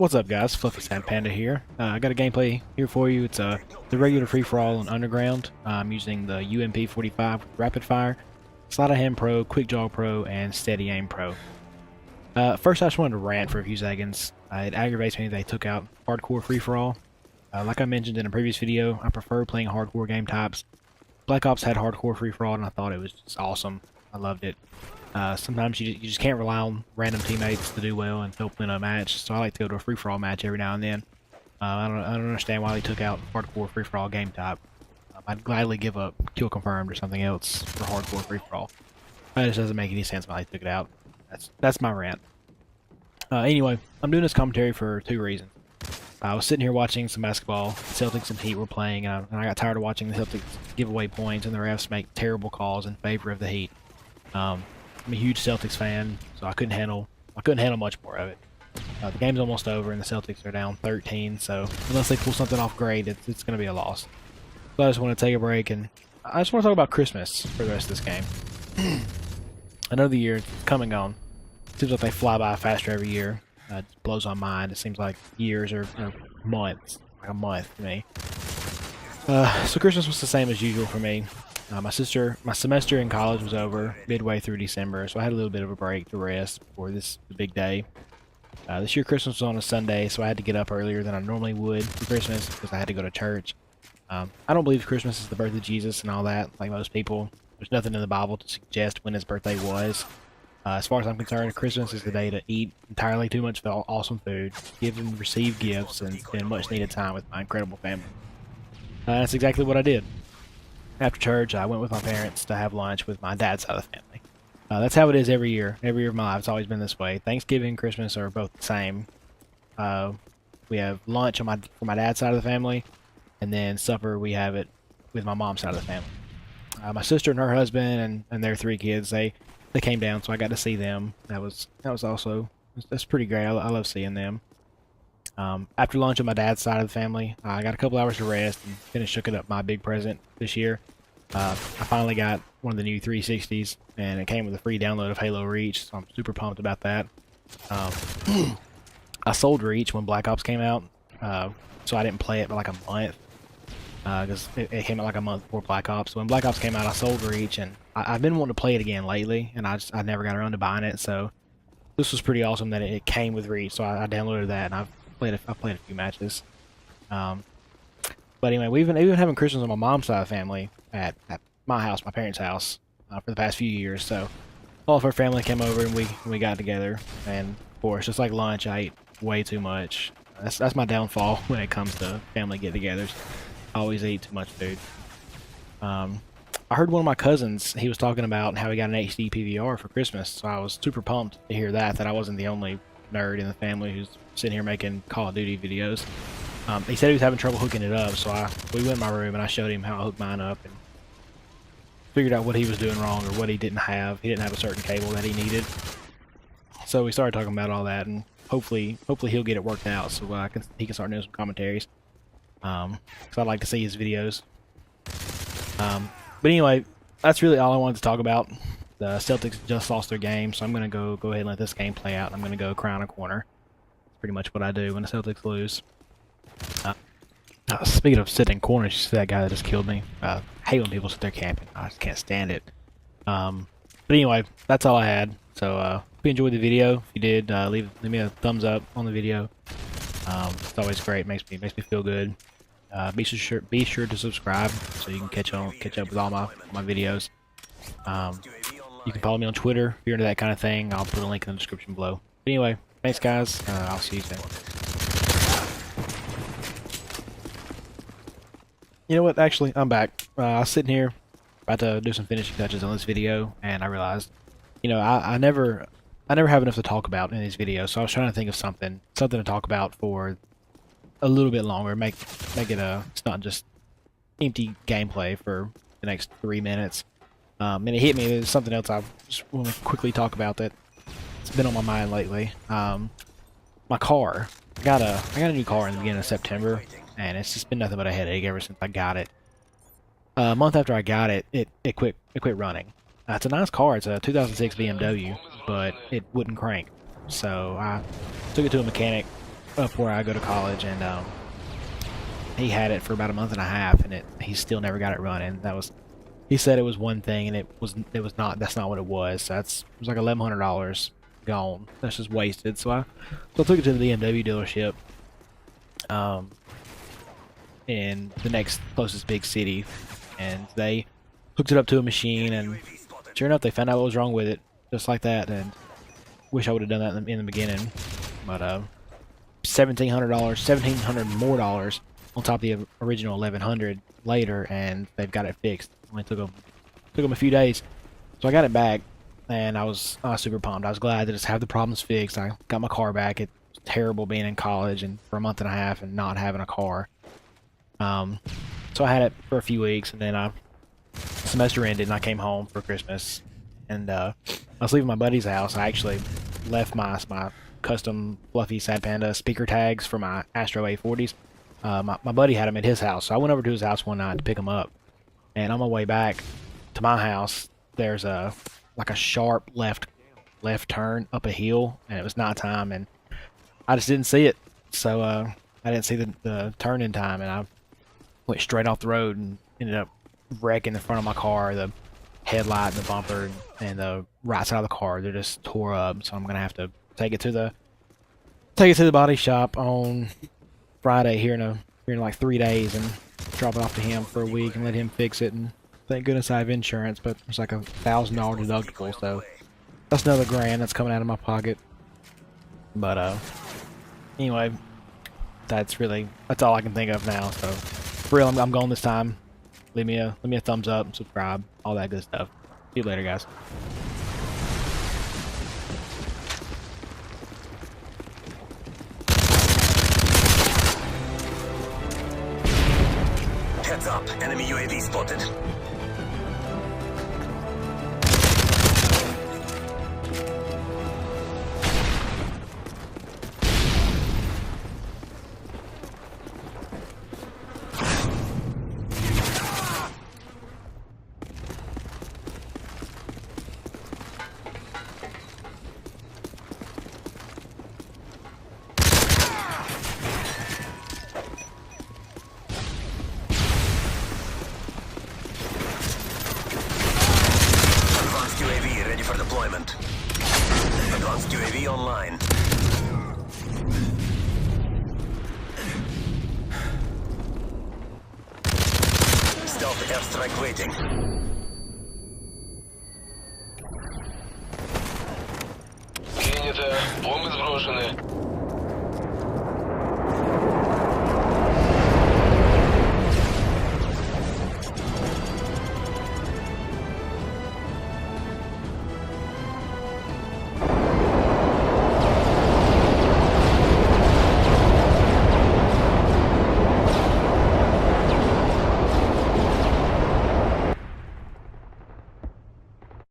What's up, guys? FluffySadPanda here. I got a gameplay here for you. It's the regular free-for-all on Underground. I'm using the UMP45 with Rapid Fire, Sleight of Hand Pro, Quick Draw Pro, and Steady Aim Pro. First, I just wanted to rant for a few seconds. It aggravates me they took out hardcore free-for-all. Like I mentioned in a previous video, I prefer playing hardcore game types. Black Ops had hardcore free-for-all, and I thought it was just awesome. I loved it. Sometimes you just can't rely on random teammates to do well and help win a match, so I like to go to a free-for-all match every now and then. I don't understand why they took out hardcore free-for-all game type. I'd gladly give up kill confirmed or something else for hardcore free-for-all. That just doesn't make any sense why they took it out. That's my rant. Anyway, I'm doing this commentary for two reasons. I was sitting here watching some basketball. Celtics and Heat were playing, and I got tired of watching the Celtics give away points and the refs make terrible calls in favor of the Heat. I'm a huge Celtics fan, so I couldn't handle much more of it. The game's almost over, and the Celtics are down 13. So unless they pull something off great, it's going to be a loss. So I just want to take a break, and I just want to talk about Christmas for the rest of this game. I know the year is come and gone. Seems like they fly by faster every year. It blows my mind. It seems like years or months, like a month to me. So Christmas was the same as usual for me. My semester in college was over midway through December, so I had a little bit of a break to rest before the big day. This year Christmas was on a Sunday, so I had to get up earlier than I normally would for Christmas because I had to go to church. I don't believe Christmas is the birth of Jesus and all that, like most people. There's nothing in the Bible to suggest when his birthday was. As far as I'm concerned, Christmas is the day to eat entirely too much awesome food, give and receive gifts, and spend much needed time with my incredible family. That's exactly what I did. After church, I went with my parents to have lunch with my dad's side of the family. That's how it is every year. Every year of my life, it's always been this way. Thanksgiving and Christmas are both the same. We have lunch for my dad's side of the family, and then supper we have it with my mom's side of the family. My sister and her husband and their three kids, they came down, so I got to see them. That's pretty great. I love seeing them. After lunch on my dad's side of the family, I got a couple hours to rest and finished hooking up my big present this year. I finally got one of the new 360s, and it came with a free download of Halo Reach, so I'm super pumped about that. I sold Reach when Black Ops came out, so I didn't play it for like a month, because it came out like a month before Black Ops. So when Black Ops came out, I sold Reach, and I've been wanting to play it again lately, and I never got around to buying it, so this was pretty awesome that it came with Reach, so I downloaded that, and I've played a few matches. But anyway, we've been having Christmas on my mom's side of the family at my house, my parents' house, for the past few years. So all of her family came over and we got together. And of course, just like lunch, I ate way too much. That's my downfall when it comes to family get-togethers. I always eat too much food. I heard one of my cousins, he was talking about how he got an HD PVR for Christmas. So I was super pumped to hear that I wasn't the only nerd in the family who's sitting here making Call of Duty videos. He said he was having trouble hooking it up, so we went in my room and I showed him how I hooked mine up and figured out what he was doing wrong or what he didn't have. He didn't have a certain cable that he needed. So we started talking about all that, and hopefully he'll get it worked out so he can start doing some commentaries. Because I'd like to see his videos. But anyway, that's really all I wanted to talk about. The Celtics just lost their game, so I'm going to go ahead and let this game play out. I'm going to go cry in a corner. That's pretty much what I do when the Celtics lose. Speaking of sitting in corners, you see that guy that just killed me. I hate when people sit there camping. I just can't stand it. But anyway, that's all I had. So if you enjoyed the video, if you did, leave me a thumbs up on the video. It's always great. Makes me feel good. Be sure to subscribe so you can catch up with all my videos. You can follow me on Twitter if you're into that kind of thing. I'll put a link in the description below. But anyway, thanks guys. I'll see you soon. You know what? Actually, I'm back. I was sitting here about to do some finishing touches on this video, and I realized, I never have enough to talk about in these videos. So I was trying to think of something to talk about for a little bit longer. Make it it's not just empty gameplay for the next 3 minutes. And it hit me. There's something else I just want to quickly talk about that's been on my mind lately. My car. I got a new car in the beginning of September, and it's just been nothing but a headache ever since I got it. A month after I got it, it quit running. It's a nice car. It's a 2006 BMW, but it wouldn't crank. So I took it to a mechanic. up where I go to college, and he had it for about a month and a half, and he still never got it running. He said it was one thing, and it was not. That's not what it was. So it was like $1,100 gone. That's just wasted. So I took it to the BMW dealership, in the next closest big city, and they hooked it up to a machine, and sure enough, they found out what was wrong with it, just like that. And wish I would have done that in the beginning, but $1,700 more dollars on top of the original $1,100 later, and they've got it fixed. Only took them a few days, so I got it back, and I was super pumped. I was glad to just have the problems fixed. I got my car back. It was terrible being in college and for a month and a half and not having a car. So I had it for a few weeks, and then semester ended, and I came home for Christmas, and I was leaving my buddy's house. I actually left my custom FluffySadPanda speaker tags for my Astro A40s. My buddy had them at his house, so I went over to his house one night to pick them up. And on my way back to my house, there's like a sharp left turn up a hill, and it was nighttime, and I just didn't see it. So I didn't see the turn in time, and I went straight off the road and ended up wrecking the front of my car. The headlight, and the bumper, and the right side of the car, they're just tore up. So I'm gonna have to take it to the body shop on Friday here in like 3 days, and drop it off to him for a week and let him fix it. And thank goodness I have insurance, but it's like $1,000 deductible, so that's another $1,000 that's coming out of my pocket. But anyway, that's all I can think of now. So for real, I'm going this time. Leave me a thumbs up, subscribe, all that good stuff. See you later, guys. Heads up, enemy UAV spotted. For deployment. Advanced UAV online. Stealth airstrike waiting.